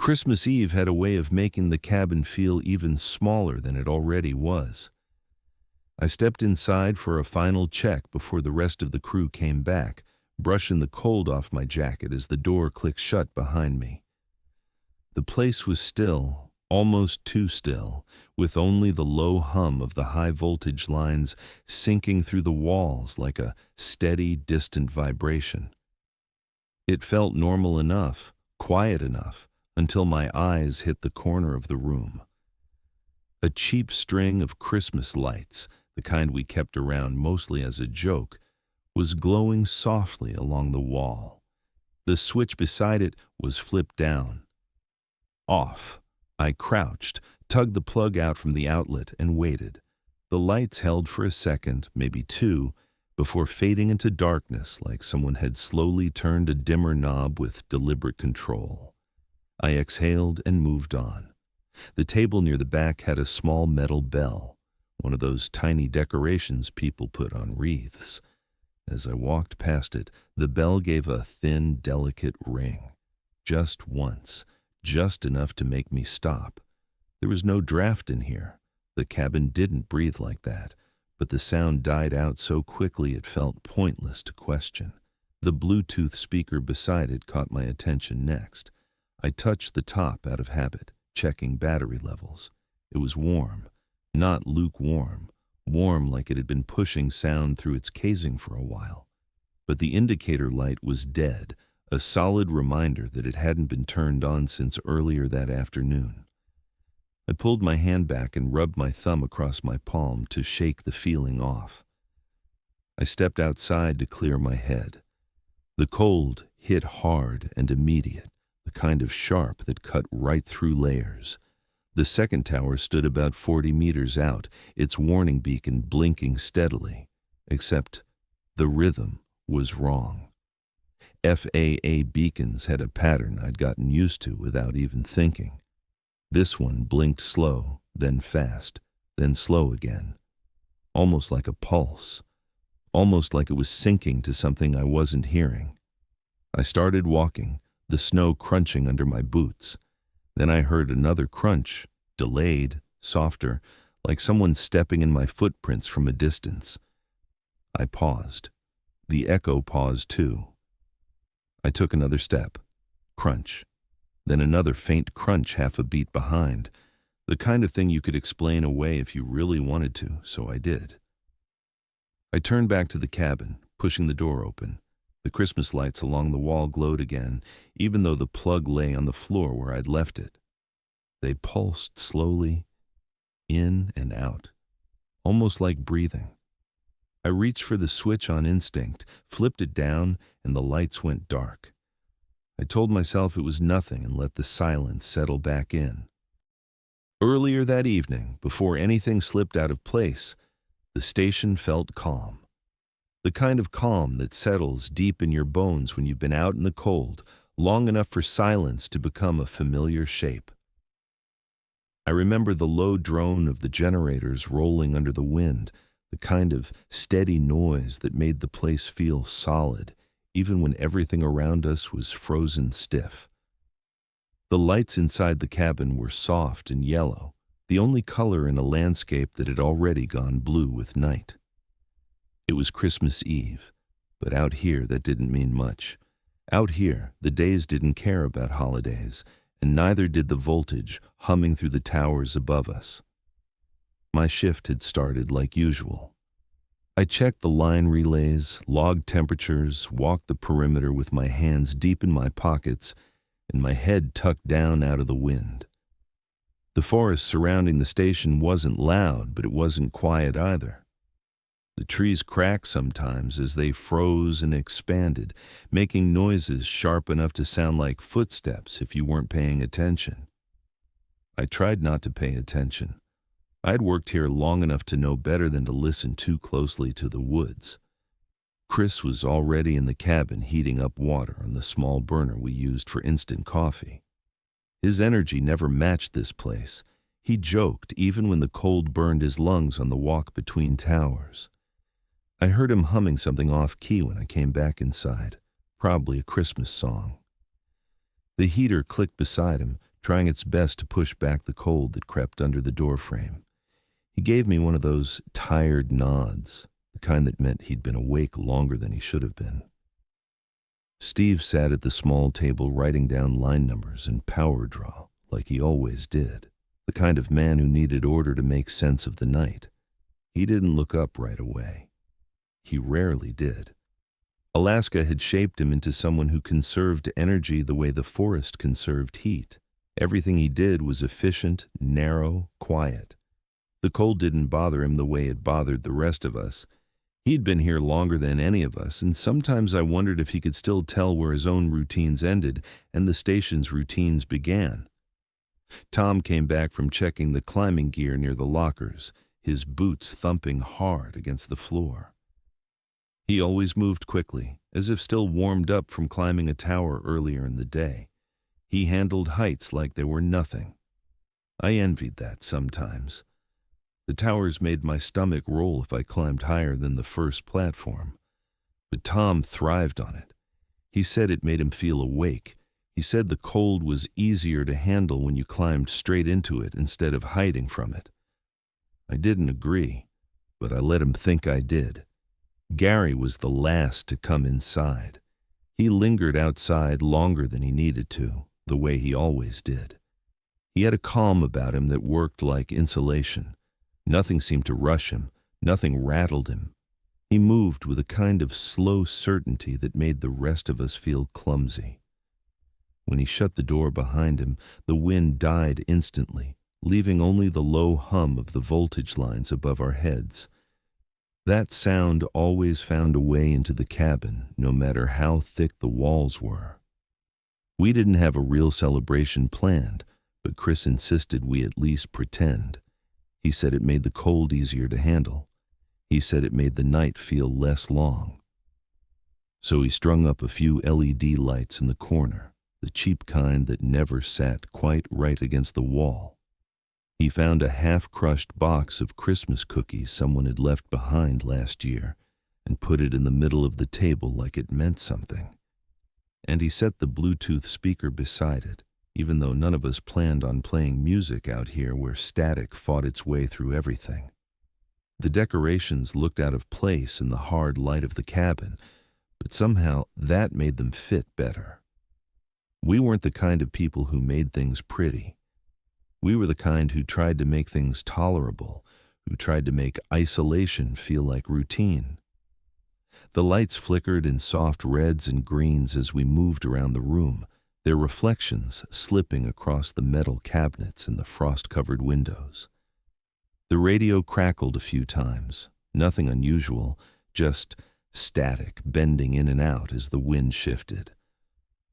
Christmas Eve had a way of making the cabin feel even smaller than it already was. I stepped inside for a final check before the rest of the crew came back, brushing the cold off my jacket as the door clicked shut behind me. The place was still, almost too still, with only the low hum of the high-voltage lines sinking through the walls like a steady, distant vibration. It felt normal enough, quiet enough, until my eyes hit the corner of the room. A cheap string of Christmas lights, the kind we kept around mostly as a joke, was glowing softly along the wall. The switch beside it was flipped down. Off. I crouched, tugged the plug out from the outlet, and waited. The lights held for a second, maybe two, before fading into darkness like someone had slowly turned a dimmer knob with deliberate control. I exhaled and moved on. The table near the back had a small metal bell, one of those tiny decorations people put on wreaths. As I walked past it, the bell gave a thin, delicate ring. Just once, just enough to make me stop. There was no draft in here. The cabin didn't breathe like that, but the sound died out so quickly it felt pointless to question. The Bluetooth speaker beside it caught my attention next. I touched the top out of habit, checking battery levels. It was warm, not lukewarm, warm like it had been pushing sound through its casing for a while. But the indicator light was dead, a solid reminder that it hadn't been turned on since earlier that afternoon. I pulled my hand back and rubbed my thumb across my palm to shake the feeling off. I stepped outside to clear my head. The cold hit hard and immediate, the kind of sharp that cut right through layers. The second tower stood about 40 meters out, its warning beacon blinking steadily, except the rhythm was wrong. FAA beacons had a pattern I'd gotten used to without even thinking. This one blinked slow, then fast, then slow again. Almost like a pulse. Almost like it was syncing to something I wasn't hearing. I started walking, the snow crunching under my boots. Then I heard another crunch, delayed, softer, like someone stepping in my footprints from a distance. I paused. The echo paused too. I took another step. Crunch. Then another faint crunch half a beat behind. The kind of thing you could explain away if you really wanted to, so I did. I turned back to the cabin, pushing the door open. The Christmas lights along the wall glowed again, even though the plug lay on the floor where I'd left it. They pulsed slowly, in and out, almost like breathing. I reached for the switch on instinct, flipped it down, and the lights went dark. I told myself it was nothing and let the silence settle back in. Earlier that evening, before anything slipped out of place, the station felt calm. The kind of calm that settles deep in your bones when you've been out in the cold, long enough for silence to become a familiar shape. I remember the low drone of the generators rolling under the wind, the kind of steady noise that made the place feel solid, even when everything around us was frozen stiff. The lights inside the cabin were soft and yellow, the only color in a landscape that had already gone blue with night. It was Christmas Eve, but out here that didn't mean much. Out here, the days didn't care about holidays, and neither did the voltage humming through the towers above us. My shift had started like usual. I checked the line relays, logged temperatures, walked the perimeter with my hands deep in my pockets and my head tucked down out of the wind. The forest surrounding the station wasn't loud, but it wasn't quiet either. The trees cracked sometimes as they froze and expanded, making noises sharp enough to sound like footsteps if you weren't paying attention. I tried not to pay attention. I'd worked here long enough to know better than to listen too closely to the woods. Chris was already in the cabin heating up water on the small burner we used for instant coffee. His energy never matched this place. He joked even when the cold burned his lungs on the walk between towers. I heard him humming something off-key when I came back inside, probably a Christmas song. The heater clicked beside him, trying its best to push back the cold that crept under the doorframe. He gave me one of those tired nods, the kind that meant he'd been awake longer than he should have been. Steve sat at the small table writing down line numbers and power draw, like he always did, the kind of man who needed order to make sense of the night. He didn't look up right away. He rarely did. Alaska had shaped him into someone who conserved energy the way the forest conserved heat. Everything he did was efficient, narrow, quiet. The cold didn't bother him the way it bothered the rest of us. He'd been here longer than any of us, and sometimes I wondered if he could still tell where his own routines ended and the station's routines began. Tom came back from checking the climbing gear near the lockers, his boots thumping hard against the floor. He always moved quickly, as if still warmed up from climbing a tower earlier in the day. He handled heights like they were nothing. I envied that sometimes. The towers made my stomach roll if I climbed higher than the first platform. But Tom thrived on it. He said it made him feel awake. He said the cold was easier to handle when you climbed straight into it instead of hiding from it. I didn't agree, but I let him think I did. Gary was the last to come inside. He lingered outside longer than he needed to, the way he always did. He had a calm about him that worked like insulation. Nothing seemed to rush him, nothing rattled him. He moved with a kind of slow certainty that made the rest of us feel clumsy. When he shut the door behind him, the wind died instantly, leaving only the low hum of the voltage lines above our heads. That sound always found a way into the cabin, no matter how thick the walls were. We didn't have a real celebration planned, but Chris insisted we at least pretend. He said it made the cold easier to handle. He said it made the night feel less long. So he strung up a few LED lights in the corner, the cheap kind that never sat quite right against the wall. He found a half-crushed box of Christmas cookies someone had left behind last year and put it in the middle of the table like it meant something. And he set the Bluetooth speaker beside it, even though none of us planned on playing music out here where static fought its way through everything. The decorations looked out of place in the hard light of the cabin, but somehow that made them fit better. We weren't the kind of people who made things pretty. We were the kind who tried to make things tolerable, who tried to make isolation feel like routine. The lights flickered in soft reds and greens as we moved around the room, their reflections slipping across the metal cabinets and the frost-covered windows. The radio crackled a few times, nothing unusual, just static bending in and out as the wind shifted.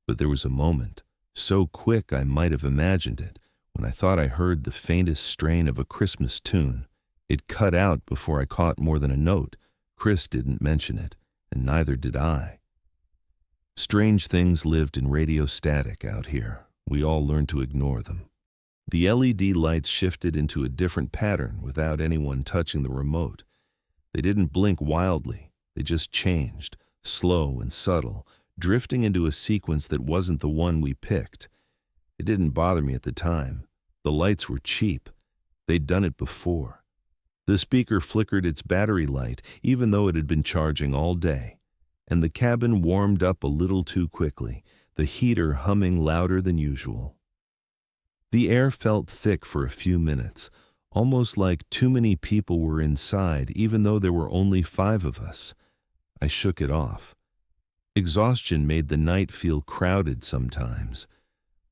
But there was a moment, so quick I might have imagined it, when I thought I heard the faintest strain of a Christmas tune. It cut out before I caught more than a note. Chris didn't mention it, and neither did I. Strange things lived in radio static out here. We all learned to ignore them. The LED lights shifted into a different pattern without anyone touching the remote. They didn't blink wildly. They just changed, slow and subtle, drifting into a sequence that wasn't the one we picked. It didn't bother me at the time. The lights were cheap. They'd done it before. The speaker flickered its battery light, even though it had been charging all day. And the cabin warmed up a little too quickly, the heater humming louder than usual. The air felt thick for a few minutes, almost like too many people were inside, even though there were only 5 of us. I shook it off. Exhaustion made the night feel crowded sometimes.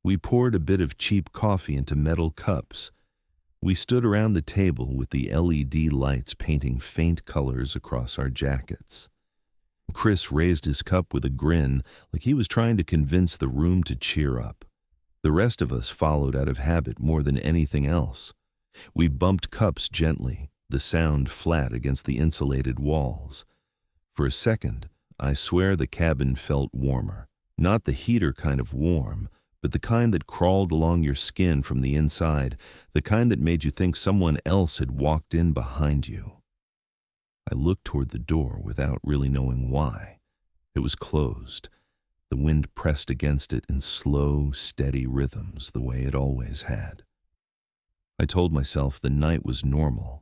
We poured a bit of cheap coffee into metal cups. We stood around the table with the LED lights painting faint colors across our jackets. Chris raised his cup with a grin, like he was trying to convince the room to cheer up. The rest of us followed out of habit more than anything else. We bumped cups gently, the sound flat against the insulated walls. For a second, I swear the cabin felt warmer. Not the heater kind of warm, but the kind that crawled along your skin from the inside, the kind that made you think someone else had walked in behind you. I looked toward the door without really knowing why. It was closed. The The wind pressed against it in slow, steady rhythms the way it always had. I told myself the night was normal.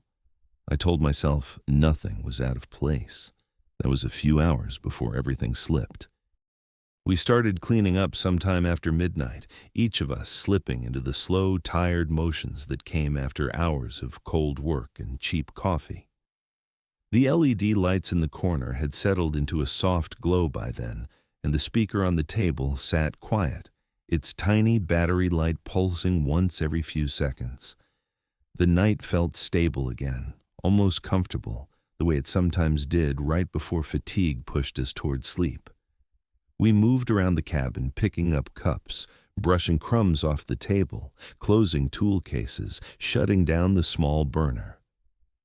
I told myself nothing was out of place. That was a few hours before everything slipped. We started cleaning up sometime after midnight, each of us slipping into the slow, tired motions that came after hours of cold work and cheap coffee. The LED lights in the corner had settled into a soft glow by then, and the speaker on the table sat quiet, its tiny battery light pulsing once every few seconds. The night felt stable again, almost comfortable, the way it sometimes did right before fatigue pushed us toward sleep. We moved around the cabin, picking up cups, brushing crumbs off the table, closing tool cases, shutting down the small burner.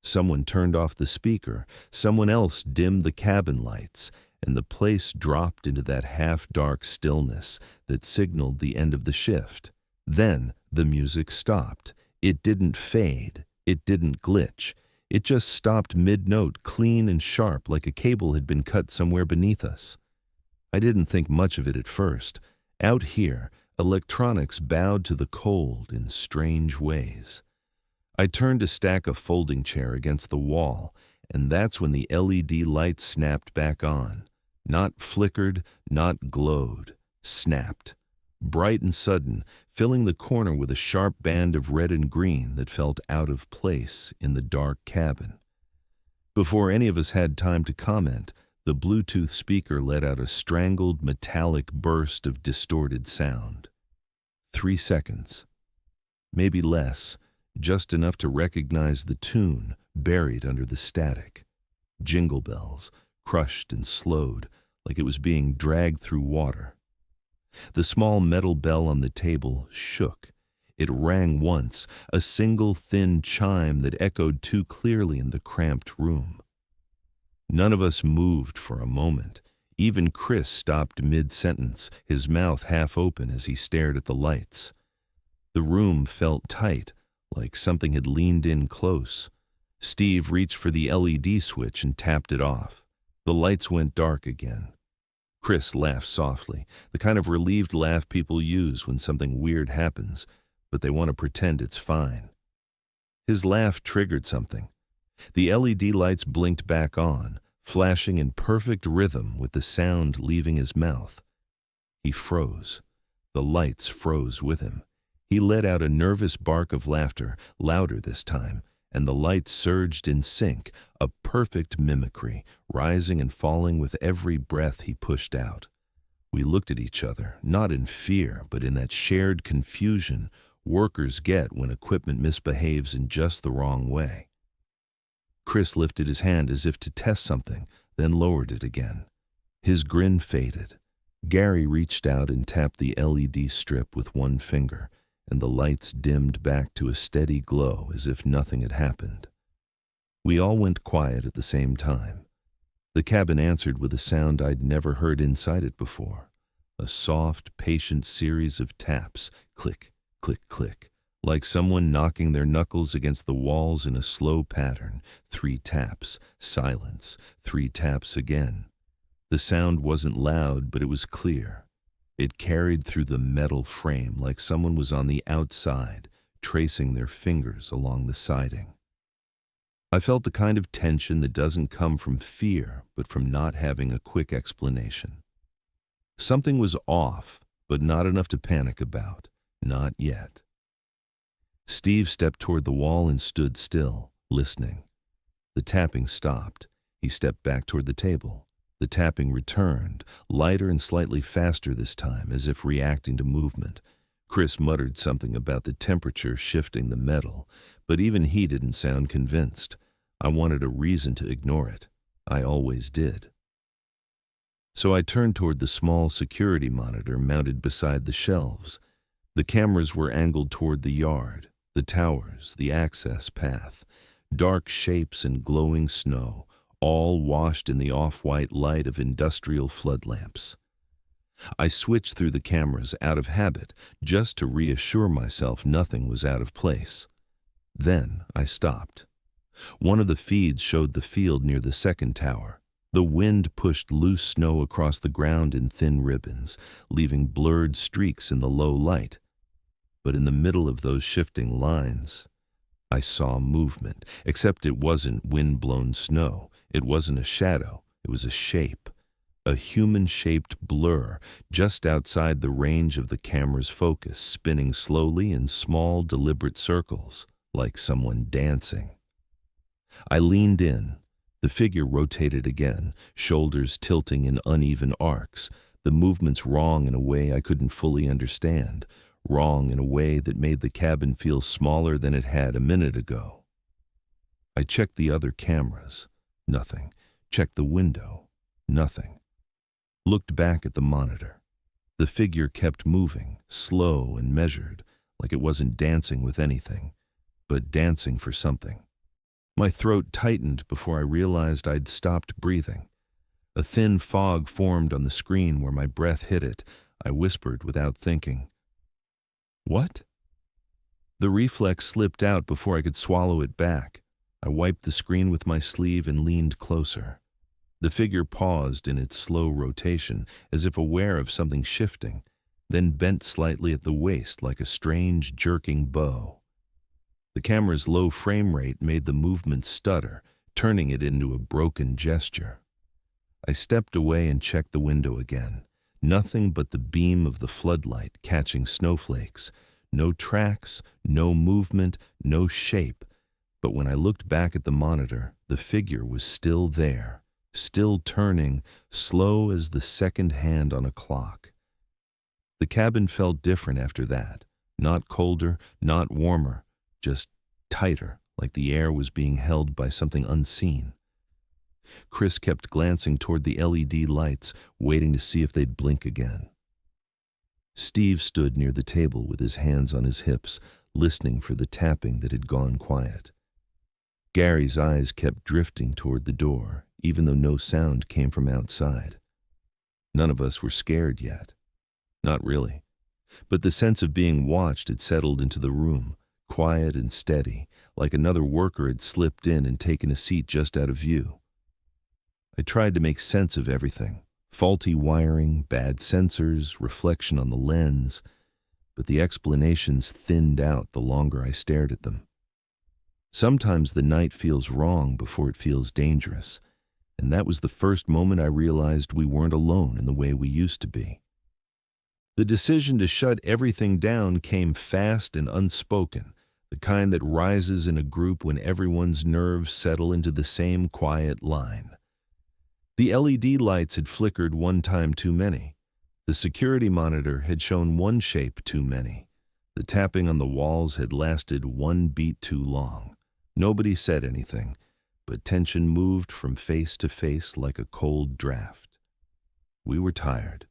Someone turned off the speaker, someone else dimmed the cabin lights, and the place dropped into that half-dark stillness that signaled the end of the shift. Then the music stopped. It didn't fade. It didn't glitch. It just stopped mid-note, clean and sharp, like a cable had been cut somewhere beneath us. I didn't think much of it at first. Out here, electronics bowed to the cold in strange ways. I turned to stack a folding chair against the wall, and that's when the LED lights snapped back on. Not flickered, not glowed. Snapped. Bright and sudden, filling the corner with a sharp band of red and green that felt out of place in the dark cabin. Before any of us had time to comment, the Bluetooth speaker let out a strangled, metallic burst of distorted sound. 3 seconds. Maybe less, just enough to recognize the tune buried under the static. Jingle bells, crushed and slowed, like it was being dragged through water. The small metal bell on the table shook. It rang once, a single thin chime that echoed too clearly in the cramped room. None of us moved for a moment. Even Chris stopped mid-sentence, his mouth half open as he stared at the lights. The room felt tight, like something had leaned in close. Steve reached for the LED switch and tapped it off. The lights went dark again. Chris laughed softly, the kind of relieved laugh people use when something weird happens, but they want to pretend it's fine. His laugh triggered something. The LED lights blinked back on, flashing in perfect rhythm with the sound leaving his mouth. He froze. The lights froze with him. He let out a nervous bark of laughter, louder this time, and the lights surged in sync, a perfect mimicry, rising and falling with every breath he pushed out. We looked at each other, not in fear, but in that shared confusion workers get when equipment misbehaves in just the wrong way. Chris lifted his hand as if to test something, then lowered it again. His grin faded. Gary reached out and tapped the LED strip with one finger, and the lights dimmed back to a steady glow as if nothing had happened. We all went quiet at the same time. The cabin answered with a sound I'd never heard inside it before. A soft, patient series of taps, click, click, click, like someone knocking their knuckles against the walls in a slow pattern. 3 taps, silence, 3 taps again. The sound wasn't loud, but it was clear. It carried through the metal frame like someone was on the outside, tracing their fingers along the siding. I felt the kind of tension that doesn't come from fear, but from not having a quick explanation. Something was off, but not enough to panic about. Not yet. Steve stepped toward the wall and stood still, listening. The tapping stopped. He stepped back toward the table. The tapping returned, lighter and slightly faster this time, as if reacting to movement. Chris muttered something about the temperature shifting the metal, but even he didn't sound convinced. I wanted a reason to ignore it. I always did. So I turned toward the small security monitor mounted beside the shelves. The cameras were angled toward the yard, the towers, the access path, dark shapes and glowing snow, all washed in the off-white light of industrial flood lamps. I switched through the cameras out of habit, just to reassure myself nothing was out of place. Then I stopped. One of the feeds showed the field near the second tower. The wind pushed loose snow across the ground in thin ribbons, leaving blurred streaks in the low light. But in the middle of those shifting lines, I saw movement, except it wasn't wind-blown snow. It wasn't a shadow. It was a shape, a human-shaped blur just outside the range of the camera's focus, spinning slowly in small, deliberate circles, like someone dancing. I leaned in. The figure rotated again, shoulders tilting in uneven arcs, the movements wrong in a way I couldn't fully understand, wrong in a way that made the cabin feel smaller than it had a minute ago. I checked the other cameras. Nothing. Checked the window. Nothing. Looked back at the monitor. The figure kept moving, slow and measured, like it wasn't dancing with anything, but dancing for something. My throat tightened before I realized I'd stopped breathing. A thin fog formed on the screen where my breath hit it. I whispered without thinking, "What?" The reflex slipped out before I could swallow it back. I wiped the screen with my sleeve and leaned closer. The figure paused in its slow rotation, as if aware of something shifting, then bent slightly at the waist like a strange, jerking bow. The camera's low frame rate made the movement stutter, turning it into a broken gesture. I stepped away and checked the window again. Nothing but the beam of the floodlight catching snowflakes. No tracks, no movement, no shape. But when I looked back at the monitor, the figure was still there, still turning, slow as the second hand on a clock. The cabin felt different after that. Not colder, not warmer, just tighter, like the air was being held by something unseen. Chris kept glancing toward the LED lights, waiting to see if they'd blink again. Steve stood near the table with his hands on his hips, listening for the tapping that had gone quiet. Gary's eyes kept drifting toward the door, even though no sound came from outside. None of us were scared yet. Not really. But the sense of being watched had settled into the room, quiet and steady, like another worker had slipped in and taken a seat just out of view. I tried to make sense of everything. Faulty wiring, bad sensors, reflection on the lens, but the explanations thinned out the longer I stared at them. Sometimes the night feels wrong before it feels dangerous, and that was the first moment I realized we weren't alone in the way we used to be. The decision to shut everything down came fast and unspoken, the kind that rises in a group when everyone's nerves settle into the same quiet line. The LED lights had flickered one time too many. The security monitor had shown one shape too many. The tapping on the walls had lasted one beat too long. Nobody said anything, but tension moved from face to face like a cold draft. We were tired.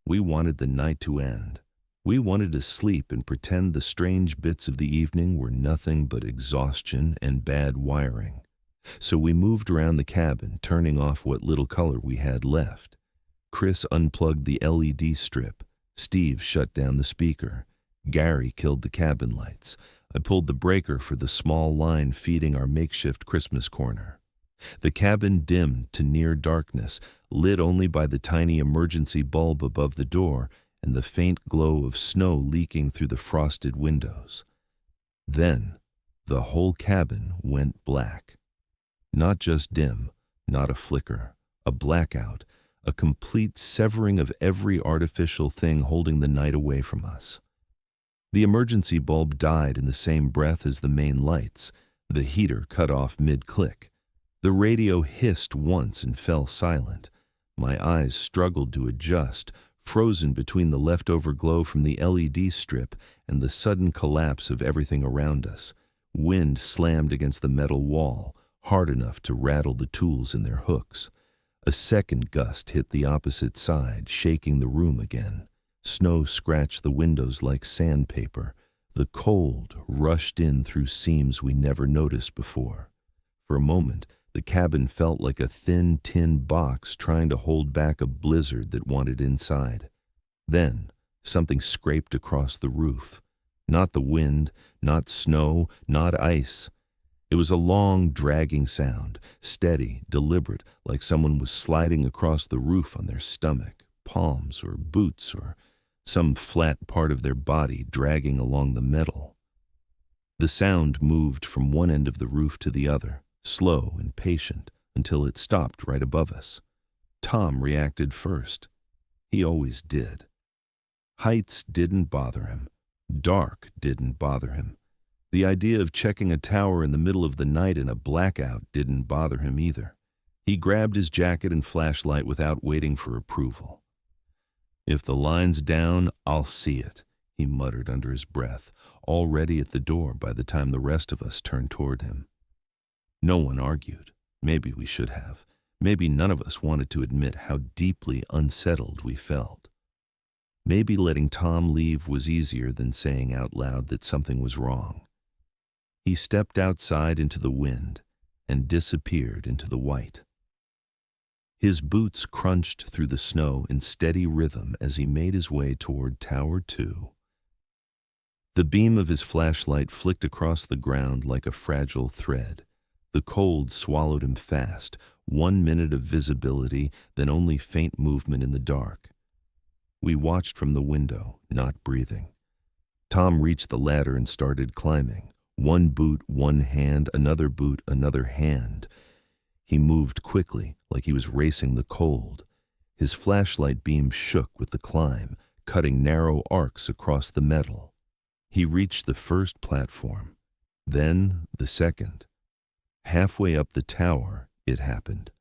We wanted the night to end. We wanted to sleep and pretend the strange bits of the evening were nothing but exhaustion and bad wiring. So we moved around the cabin, turning off what little color we had left. Chris unplugged the LED strip. Steve shut down the speaker. Gary killed the cabin lights. I pulled the breaker for the small line feeding our makeshift Christmas corner. The cabin dimmed to near darkness, lit only by the tiny emergency bulb above the door and the faint glow of snow leaking through the frosted windows. Then, the whole cabin went black. Not just dim, not a flicker, a blackout, a complete severing of every artificial thing holding the night away from us. The emergency bulb died in the same breath as the main lights. The heater cut off mid-click. The radio hissed once and fell silent. My eyes struggled to adjust, frozen between the leftover glow from the LED strip and the sudden collapse of everything around us. Wind slammed against the metal wall, hard enough to rattle the tools in their hooks. A second gust hit the opposite side, shaking the room again. Snow scratched the windows like sandpaper. The cold rushed in through seams we never noticed before. For a moment, the cabin felt like a thin tin box trying to hold back a blizzard that wanted inside. Then, something scraped across the roof. Not the wind, not snow, not ice. It was a long, dragging sound, steady, deliberate, like someone was sliding across the roof on their stomach, palms, or boots, or some flat part of their body dragging along the metal. The sound moved from one end of the roof to the other, slow and patient, until it stopped right above us. Tom reacted first. He always did. Heights didn't bother him. Dark didn't bother him. The idea of checking a tower in the middle of the night in a blackout didn't bother him either. He grabbed his jacket and flashlight without waiting for approval. "If the line's down, I'll see it," he muttered under his breath, already at the door by the time the rest of us turned toward him. No one argued. Maybe we should have. Maybe none of us wanted to admit how deeply unsettled we felt. Maybe letting Tom leave was easier than saying out loud that something was wrong. He stepped outside into the wind and disappeared into the white. His boots crunched through the snow in steady rhythm as he made his way toward Tower 2. The beam of his flashlight flicked across the ground like a fragile thread. The cold swallowed him fast, 1 minute of visibility, then only faint movement in the dark. We watched from the window, not breathing. Tom reached the ladder and started climbing. One boot, one hand, another boot, another hand. He moved quickly, like he was racing the cold. His flashlight beam shook with the climb, cutting narrow arcs across the metal. He reached the first platform, then the second. Halfway up the tower, it happened.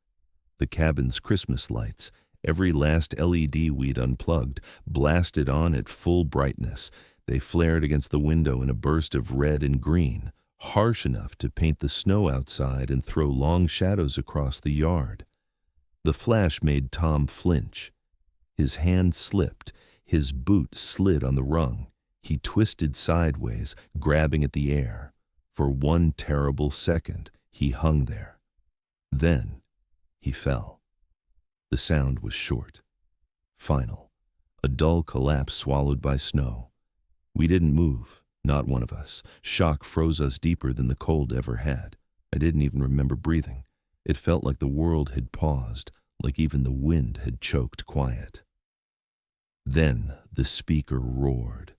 The cabin's Christmas lights, every last LED we'd unplugged, blasted on at full brightness. They flared against the window in a burst of red and green, harsh enough to paint the snow outside and throw long shadows across the yard. The flash made Tom flinch. His hand slipped. His boot slid on the rung. He twisted sideways, grabbing at the air. For 1 terrible second, he hung there. Then he fell. The sound was short, final, a dull collapse swallowed by snow. We didn't move, not one of us. Shock froze us deeper than the cold ever had. I didn't even remember breathing. It felt like the world had paused, like even the wind had choked quiet. Then the speaker roared.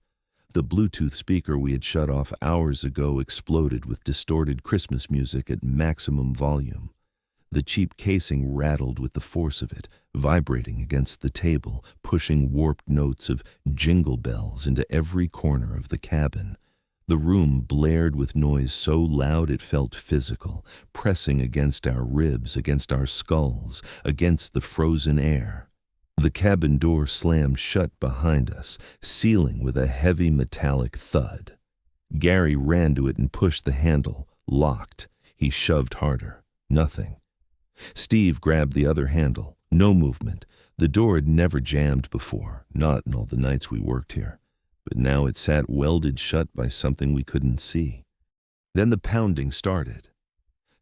The Bluetooth speaker we had shut off hours ago exploded with distorted Christmas music at maximum volume. The cheap casing rattled with the force of it, vibrating against the table, pushing warped notes of jingle bells into every corner of the cabin. The room blared with noise so loud it felt physical, pressing against our ribs, against our skulls, against the frozen air. The cabin door slammed shut behind us, sealing with a heavy metallic thud. Gary ran to it and pushed the handle, locked. He shoved harder. Nothing. Steve grabbed the other handle. No movement. The door had never jammed before, not in all the nights we worked here. But now it sat welded shut by something we couldn't see. Then the pounding started.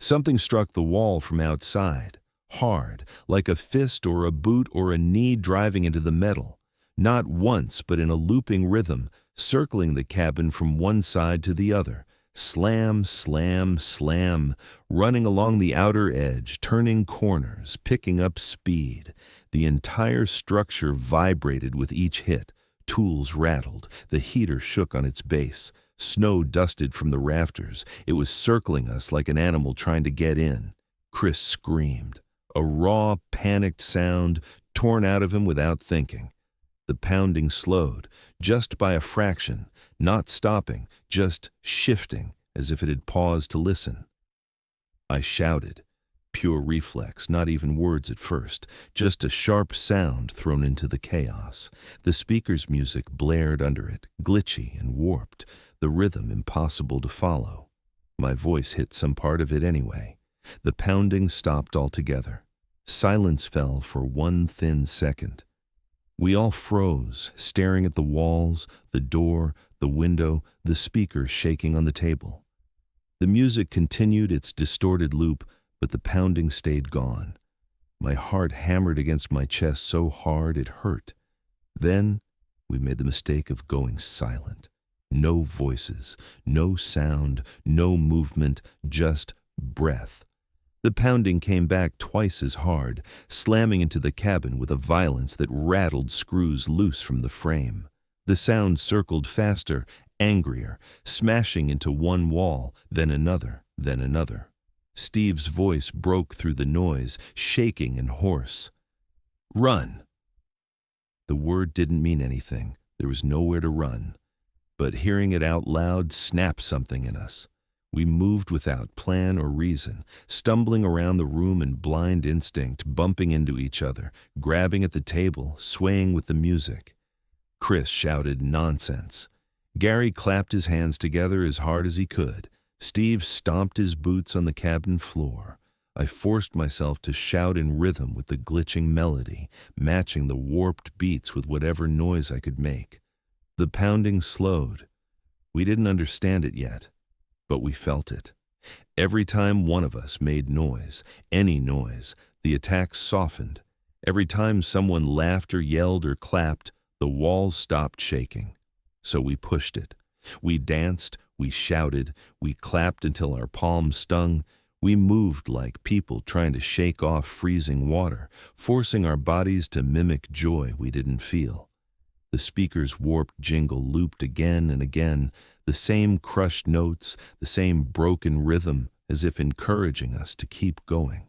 Something struck the wall from outside, hard, like a fist or a boot or a knee driving into the metal. Not once, but in a looping rhythm, circling the cabin from one side to the other. Slam, slam, slam, running along the outer edge, turning corners, picking up speed. The entire structure vibrated with each hit. Tools rattled. The heater shook on its base. Snow dusted from the rafters. It was circling us like an animal trying to get in. Chris screamed. A raw, panicked sound torn out of him without thinking. The pounding slowed, just by a fraction, not stopping, just shifting, as if it had paused to listen. I shouted. Pure reflex, not even words at first, just a sharp sound thrown into the chaos. The speaker's music blared under it, glitchy and warped, the rhythm impossible to follow. My voice hit some part of it anyway. The pounding stopped altogether. Silence fell for 1 thin second. We all froze, staring at the walls, the door, the window, the speaker shaking on the table. The music continued its distorted loop, but the pounding stayed gone. My heart hammered against my chest so hard it hurt. Then we made the mistake of going silent. No voices, no sound, no movement, just breath. The pounding came back twice as hard, slamming into the cabin with a violence that rattled screws loose from the frame. The sound circled faster, angrier, smashing into one wall, then another, then another. Steve's voice broke through the noise, shaking and hoarse. "Run!" The word didn't mean anything. There was nowhere to run. But hearing it out loud snapped something in us. We moved without plan or reason, stumbling around the room in blind instinct, bumping into each other, grabbing at the table, swaying with the music. Chris shouted nonsense. Gary clapped his hands together as hard as he could. Steve stomped his boots on the cabin floor. I forced myself to shout in rhythm with the glitching melody, matching the warped beats with whatever noise I could make. The pounding slowed. We didn't understand it yet, but we felt it. Every time one of us made noise, any noise, the attack softened. Every time someone laughed or yelled or clapped, the walls stopped shaking. So we pushed it. We danced, we shouted, we clapped until our palms stung. We moved like people trying to shake off freezing water, forcing our bodies to mimic joy we didn't feel. The speaker's warped jingle looped again and again, the same crushed notes, the same broken rhythm, as if encouraging us to keep going.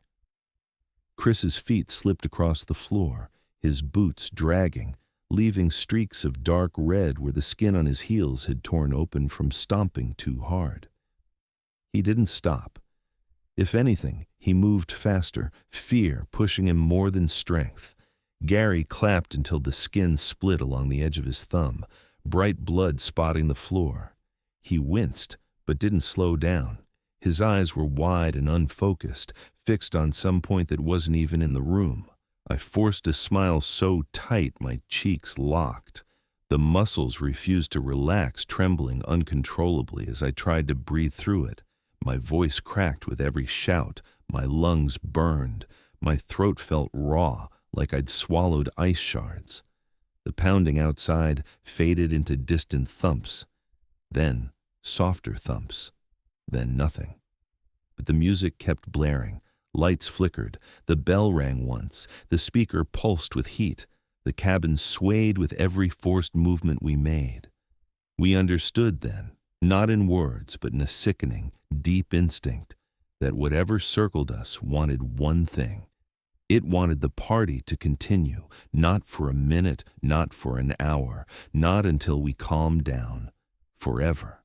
Chris's feet slipped across the floor, his boots dragging, leaving streaks of dark red where the skin on his heels had torn open from stomping too hard. He didn't stop. If anything, he moved faster, fear pushing him more than strength. Gary clapped until the skin split along the edge of his thumb, bright blood spotting the floor. He winced, but didn't slow down. His eyes were wide and unfocused, fixed on some point that wasn't even in the room. I forced a smile so tight my cheeks locked. The muscles refused to relax, trembling uncontrollably as I tried to breathe through it. My voice cracked with every shout, my lungs burned, my throat felt raw, like I'd swallowed ice shards. The pounding outside faded into distant thumps, then softer thumps, then nothing. But the music kept blaring, lights flickered, the bell rang once, the speaker pulsed with heat, the cabin swayed with every forced movement we made. We understood then, not in words but in a sickening, deep instinct, that whatever circled us wanted one thing. It wanted the party to continue, not for a minute, not for an hour, not until we calmed down, forever.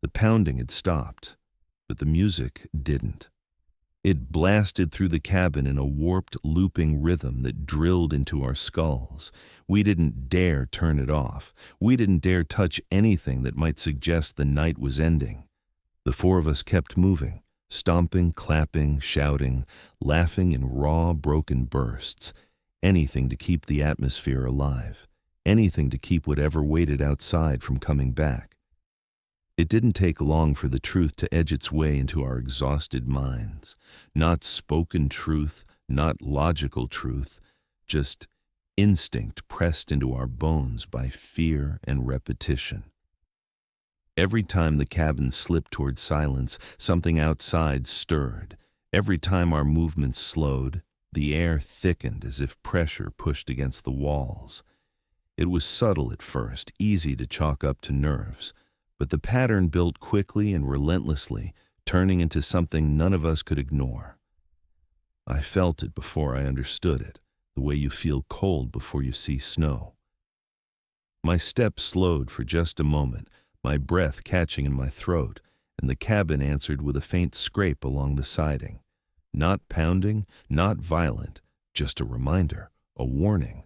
The pounding had stopped, but the music didn't. It blasted through the cabin in a warped, looping rhythm that drilled into our skulls. We didn't dare turn it off. We didn't dare touch anything that might suggest the night was ending. The four of us kept moving, stomping, clapping, shouting, laughing in raw, broken bursts. Anything to keep the atmosphere alive. Anything to keep whatever waited outside from coming back. It didn't take long for the truth to edge its way into our exhausted minds. Not spoken truth, not logical truth, just instinct pressed into our bones by fear and repetition. Every time the cabin slipped toward silence, something outside stirred. Every time our movements slowed, the air thickened as if pressure pushed against the walls. It was subtle at first, easy to chalk up to nerves, but the pattern built quickly and relentlessly, turning into something none of us could ignore. I felt it before I understood it, the way you feel cold before you see snow. My steps slowed for just a moment, my breath catching in my throat, and the cabin answered with a faint scrape along the siding. Not pounding, not violent, just a reminder, a warning.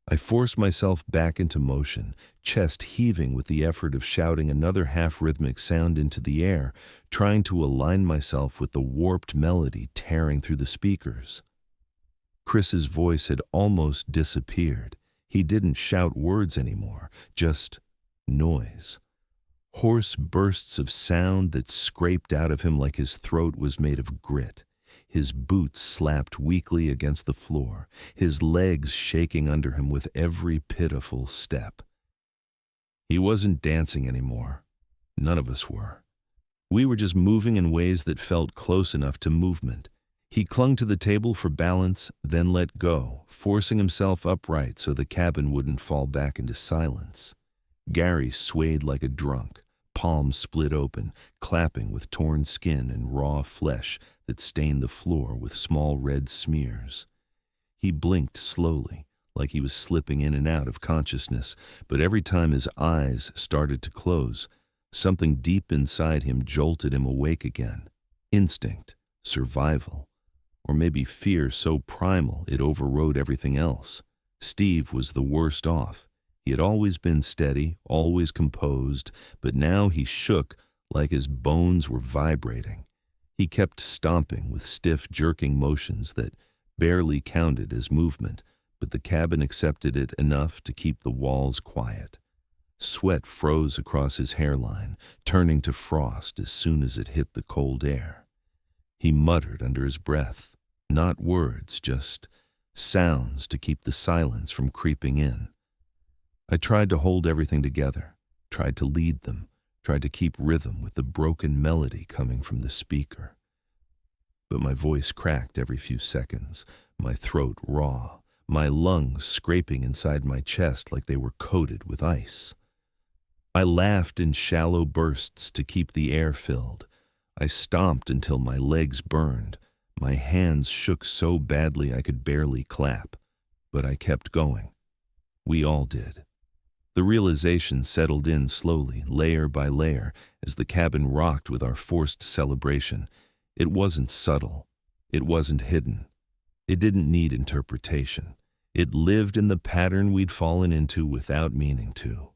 I forced myself back into motion, chest heaving with the effort of shouting another half-rhythmic sound into the air, trying to align myself with the warped melody tearing through the speakers. Chris's voice had almost disappeared. He didn't shout words anymore, just noise. Hoarse bursts of sound that scraped out of him like his throat was made of grit. His boots slapped weakly against the floor, his legs shaking under him with every pitiful step. He wasn't dancing anymore. None of us were. We were just moving in ways that felt close enough to movement. He clung to the table for balance, then let go, forcing himself upright so the cabin wouldn't fall back into silence. Gary swayed like a drunk, palms split open, clapping with torn skin and raw flesh that stained the floor with small red smears. He blinked slowly, like he was slipping in and out of consciousness, but every time his eyes started to close, something deep inside him jolted him awake again. Instinct, survival, or maybe fear so primal it overrode everything else. Steve was the worst off. He had always been steady, always composed, but now he shook like his bones were vibrating. He kept stomping with stiff, jerking motions that barely counted as movement, but the cabin accepted it enough to keep the walls quiet. Sweat froze across his hairline, turning to frost as soon as it hit the cold air. He muttered under his breath, not words, just sounds to keep the silence from creeping in. I tried to hold everything together, tried to lead them, tried to keep rhythm with the broken melody coming from the speaker. But my voice cracked every few seconds, my throat raw, my lungs scraping inside my chest like they were coated with ice. I laughed in shallow bursts to keep the air filled. I stomped until my legs burned. My hands shook so badly I could barely clap, but I kept going. We all did. The realization settled in slowly, layer by layer, as the cabin rocked with our forced celebration. It wasn't subtle. It wasn't hidden. It didn't need interpretation. It lived in the pattern we'd fallen into without meaning to.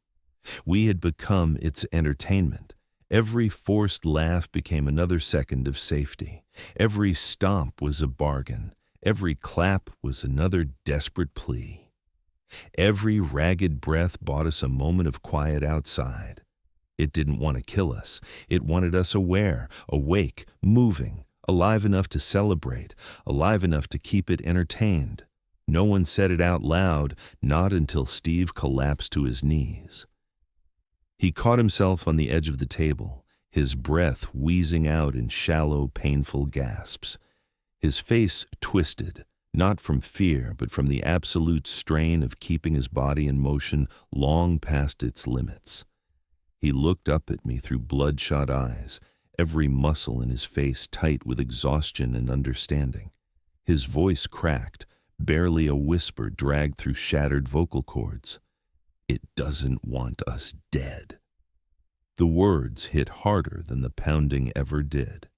We had become its entertainment. Every forced laugh became another second of safety. Every stomp was a bargain. Every clap was another desperate plea. Every ragged breath bought us a moment of quiet outside. It didn't want to kill us. It wanted us aware, awake, moving, alive enough to celebrate, alive enough to keep it entertained. No one said it out loud, not until Steve collapsed to his knees. He caught himself on the edge of the table, his breath wheezing out in shallow, painful gasps. His face twisted, not from fear, but from the absolute strain of keeping his body in motion long past its limits. He looked up at me through bloodshot eyes, every muscle in his face tight with exhaustion and understanding. His voice cracked, barely a whisper dragged through shattered vocal cords. "It doesn't want us dead." The words hit harder than the pounding ever did.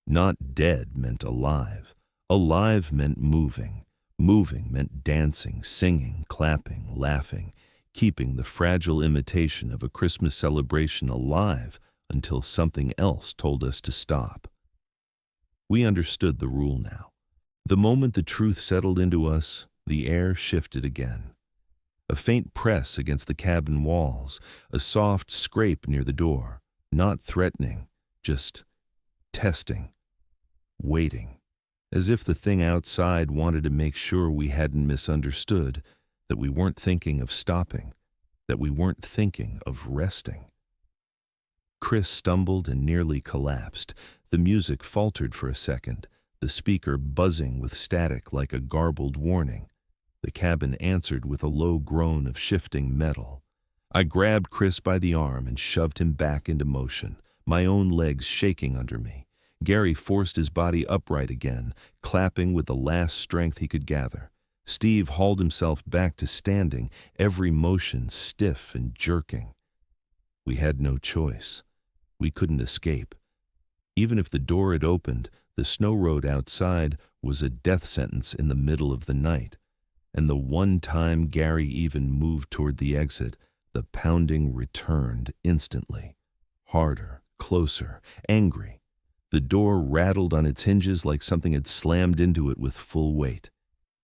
Not dead meant alive. Alive meant moving. Moving meant dancing, singing, clapping, laughing, keeping the fragile imitation of a Christmas celebration alive until something else told us to stop. We understood the rule now. The moment the truth settled into us, the air shifted again. A faint press against the cabin walls, a soft scrape near the door, not threatening, just testing, waiting. As if the thing outside wanted to make sure we hadn't misunderstood, that we weren't thinking of stopping, that we weren't thinking of resting. Chris stumbled and nearly collapsed. The music faltered for a second, the speaker buzzing with static like a garbled warning. The cabin answered with a low groan of shifting metal. I grabbed Chris by the arm and shoved him back into motion, my own legs shaking under me. Gary forced his body upright again, clapping with the last strength he could gather. Steve hauled himself back to standing, every motion stiff and jerking. We had no choice. We couldn't escape. Even if the door had opened, the snow road outside was a death sentence in the middle of the night. And the one time Gary even moved toward the exit, the pounding returned instantly. Harder, closer, angry. The door rattled on its hinges like something had slammed into it with full weight.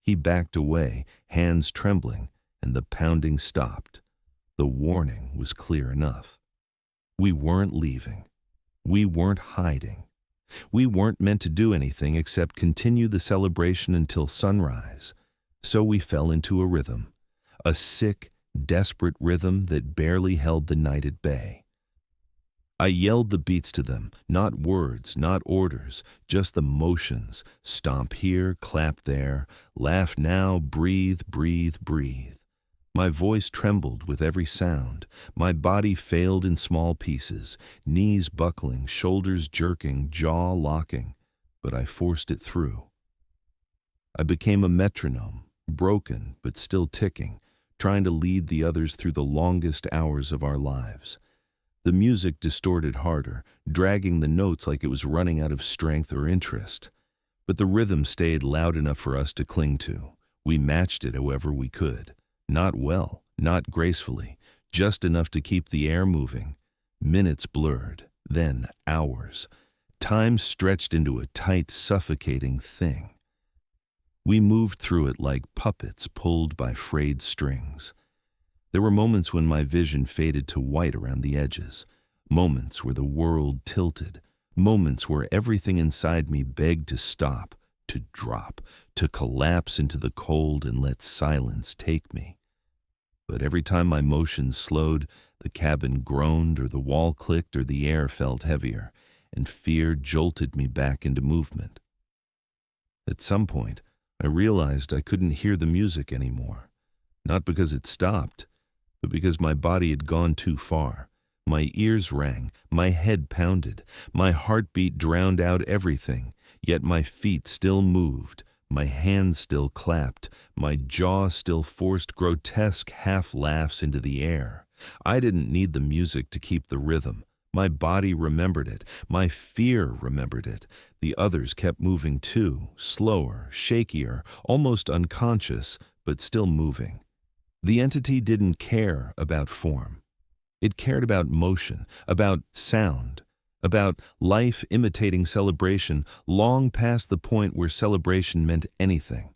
He backed away, hands trembling, and the pounding stopped. The warning was clear enough. We weren't leaving. We weren't hiding. We weren't meant to do anything except continue the celebration until sunrise. So we fell into a rhythm, a sick, desperate rhythm that barely held the night at bay. I yelled the beats to them, not words, not orders, just the motions. Stomp here, clap there, laugh now, breathe, breathe, breathe. My voice trembled with every sound. My body failed in small pieces, knees buckling, shoulders jerking, jaw locking, but I forced it through. I became a metronome, broken but still ticking, trying to lead the others through the longest hours of our lives. The music distorted harder, dragging the notes like it was running out of strength or interest. But the rhythm stayed loud enough for us to cling to. We matched it however we could. Not well, not gracefully, just enough to keep the air moving. Minutes blurred, then hours. Time stretched into a tight, suffocating thing. We moved through it like puppets pulled by frayed strings. There were moments when my vision faded to white around the edges, moments where the world tilted, moments where everything inside me begged to stop, to drop, to collapse into the cold and let silence take me. But every time my motions slowed, the cabin groaned or the wall clicked or the air felt heavier, and fear jolted me back into movement. At some point, I realized I couldn't hear the music anymore, not because it stopped, but because my body had gone too far. My ears rang, my head pounded, my heartbeat drowned out everything, yet my feet still moved, my hands still clapped, my jaw still forced grotesque half-laughs into the air. I didn't need the music to keep the rhythm. My body remembered it, my fear remembered it. The others kept moving too, slower, shakier, almost unconscious, but still moving. The entity didn't care about form. It cared about motion, about sound, about life imitating celebration long past the point where celebration meant anything.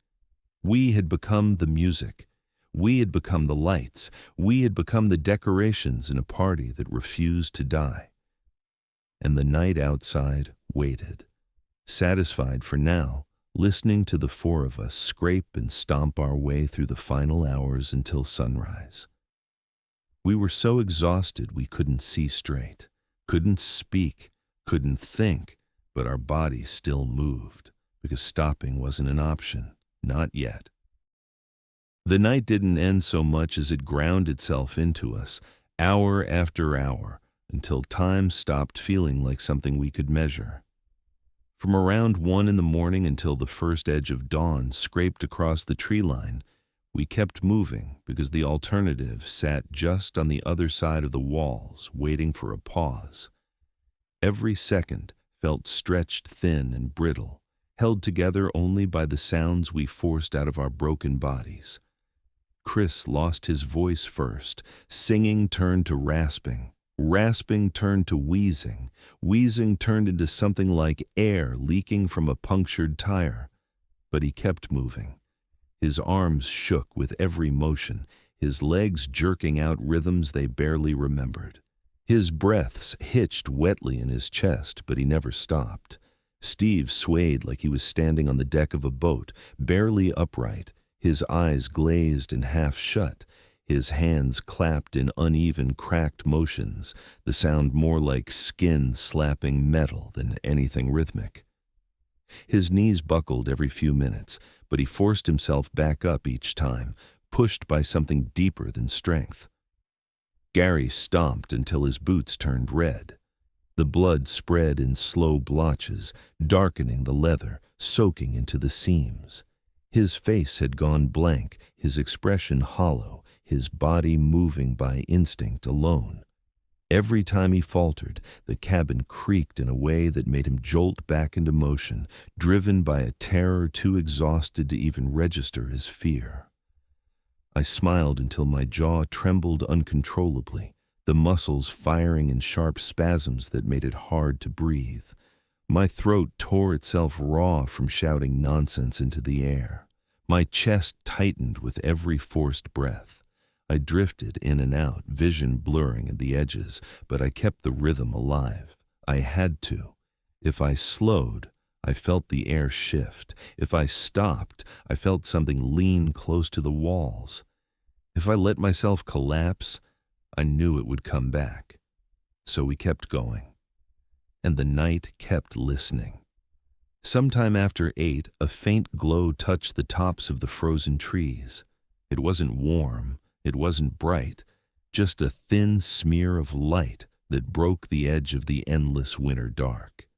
We had become the music. We had become the lights. We had become the decorations in a party that refused to die. And the night outside waited, satisfied for now, listening to the four of us scrape and stomp our way through the final hours until sunrise. We were so exhausted we couldn't see straight, couldn't speak, couldn't think, but our bodies still moved, because stopping wasn't an option, not yet. The night didn't end so much as it ground itself into us, hour after hour, until time stopped feeling like something we could measure. From around 1 in the morning until the first edge of dawn scraped across the tree line, we kept moving because the alternative sat just on the other side of the walls, waiting for a pause. Every second felt stretched thin and brittle, held together only by the sounds we forced out of our broken bodies. Chris lost his voice first. Singing turned to rasping. Rasping turned to wheezing. Wheezing turned into something like air leaking from a punctured tire. But he kept moving. His arms shook with every motion, his legs jerking out rhythms they barely remembered. His breaths hitched wetly in his chest, but he never stopped. Steve swayed like he was standing on the deck of a boat, barely upright, his eyes glazed and half shut. His hands clapped in uneven, cracked motions, the sound more like skin slapping metal than anything rhythmic. His knees buckled every few minutes, but he forced himself back up each time, pushed by something deeper than strength. Gary stomped until his boots turned red. The blood spread in slow blotches, darkening the leather, soaking into the seams. His face had gone blank, his expression hollow, his body moving by instinct alone. Every time he faltered, the cabin creaked in a way that made him jolt back into motion, driven by a terror too exhausted to even register as fear. I smiled until my jaw trembled uncontrollably, the muscles firing in sharp spasms that made it hard to breathe. My throat tore itself raw from shouting nonsense into the air. My chest tightened with every forced breath. I drifted in and out, vision blurring at the edges, but I kept the rhythm alive. I had to. If I slowed, I felt the air shift. If I stopped, I felt something lean close to the walls. If I let myself collapse, I knew it would come back. So we kept going. And the night kept listening. Sometime after 8, a faint glow touched the tops of the frozen trees. It wasn't warm, it wasn't bright, just a thin smear of light that broke the edge of the endless winter dark.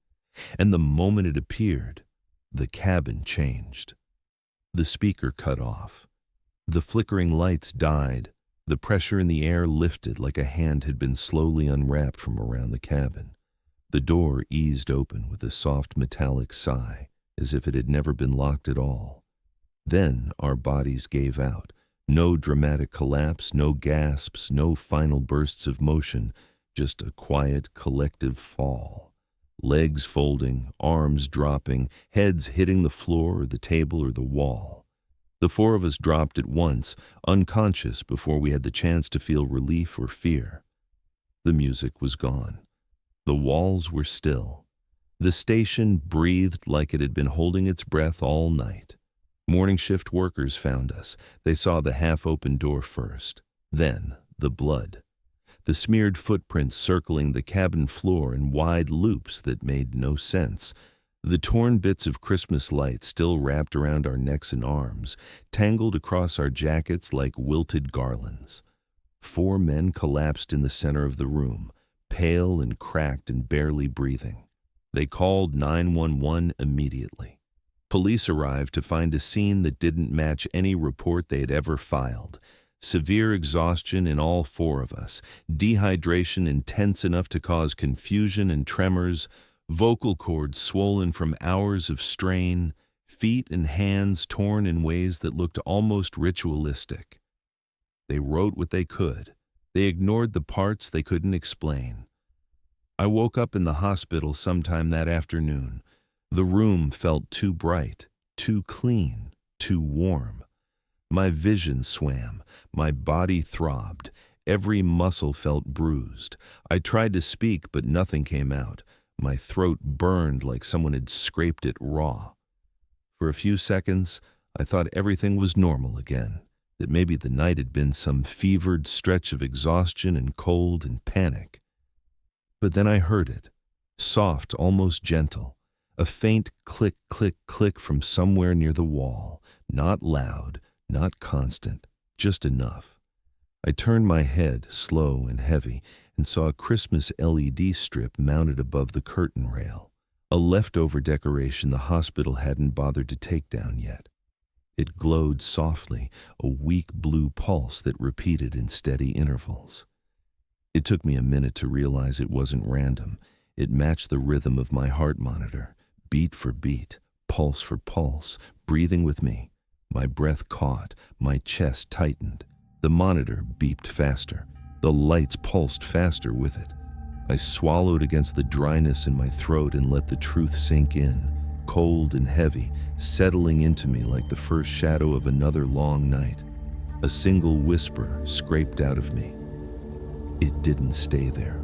And the moment it appeared, the cabin changed. The speaker cut off. The flickering lights died. The pressure in the air lifted like a hand had been slowly unwrapped from around the cabin. The door eased open with a soft metallic sigh, as if it had never been locked at all. Then our bodies gave out. No dramatic collapse, no gasps, no final bursts of motion, just a quiet, collective fall. Legs folding, arms dropping, heads hitting the floor or the table or the wall. The 4 of us dropped at once, unconscious before we had the chance to feel relief or fear. The music was gone. The walls were still. The station breathed like it had been holding its breath all night. Morning shift workers found us. They saw the half-open door first, then the blood. The smeared footprints circling the cabin floor in wide loops that made no sense. The torn bits of Christmas lights still wrapped around our necks and arms, tangled across our jackets like wilted garlands. 4 men collapsed in the center of the room, pale and cracked and barely breathing. They called 911 immediately. Police arrived to find a scene that didn't match any report they had ever filed. Severe exhaustion in all 4 of us, dehydration intense enough to cause confusion and tremors, vocal cords swollen from hours of strain, feet and hands torn in ways that looked almost ritualistic. They wrote what they could. They ignored the parts they couldn't explain. I woke up in the hospital sometime that afternoon. The room felt too bright, too clean, too warm. My vision swam, my body throbbed, every muscle felt bruised. I tried to speak, but nothing came out. My throat burned like someone had scraped it raw. For a few seconds, I thought everything was normal again, that maybe the night had been some fevered stretch of exhaustion and cold and panic. But then I heard it, soft, almost gentle, a faint click, click, click from somewhere near the wall, not loud, not constant, just enough. I turned my head, slow and heavy, and saw a Christmas LED strip mounted above the curtain rail, a leftover decoration the hospital hadn't bothered to take down yet. It glowed softly, a weak blue pulse that repeated in steady intervals. It took me a minute to realize it wasn't random. It matched the rhythm of my heart monitor, beat for beat, pulse for pulse, breathing with me. My breath caught, my chest tightened. The monitor beeped faster. The lights pulsed faster with it. I swallowed against the dryness in my throat and let the truth sink in, cold and heavy, settling into me like the first shadow of another long night. A single whisper scraped out of me. It didn't stay there.